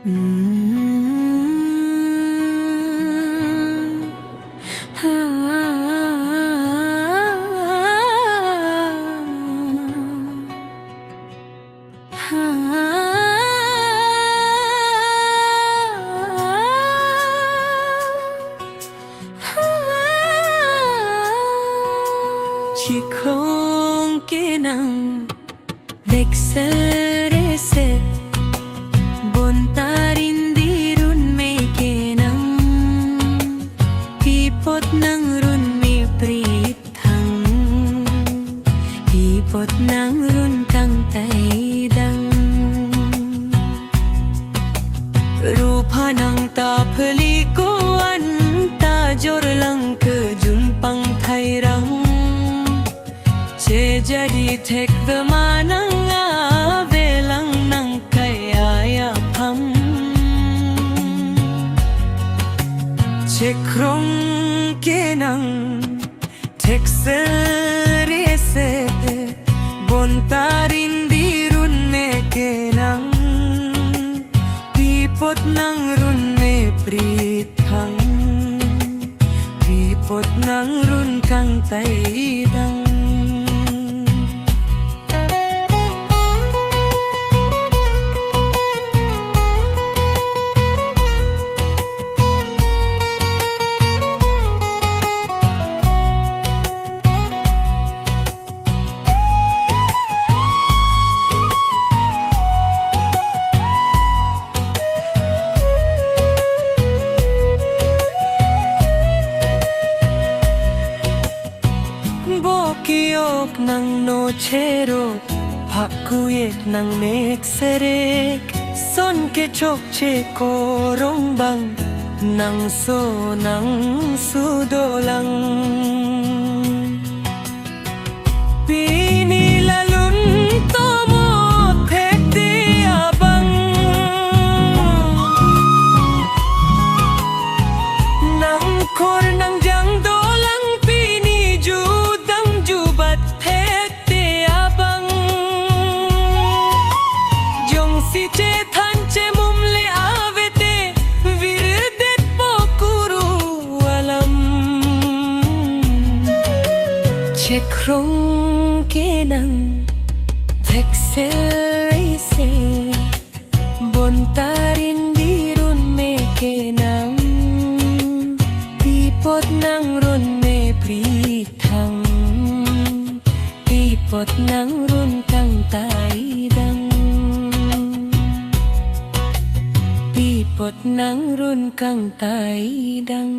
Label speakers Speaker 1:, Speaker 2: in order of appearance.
Speaker 1: อืมฮ่าฮ่าCi kongkinang Vekserese Bontarindirun may kinang Hipot ng run may prithang Hipot ng run kang taydang Rupa ng tapalikuan Tajor lang kejumpang tayrang Jadi tek manang avelang ng kayayapam Cekrong kinang tek serese Bontarin dirun me kinang Pipot ng run me prithang Pipot ng run kang taydang Bokiyok ng nochero Pakuyek ng mekserek Son ke chokche korongbang Nang so ng sudolang Pinilalun tomo tekdi abang Nang kor ng jang dolang piniju Jubat tekdi abang Jong si chetan che mumle avete Virdet pokuru alam Cekrong kinang Vekserese Bontarin dirun me kinang Pipot ng run me prithang Pipot ng run kang taydang Pipot ng run kang taydang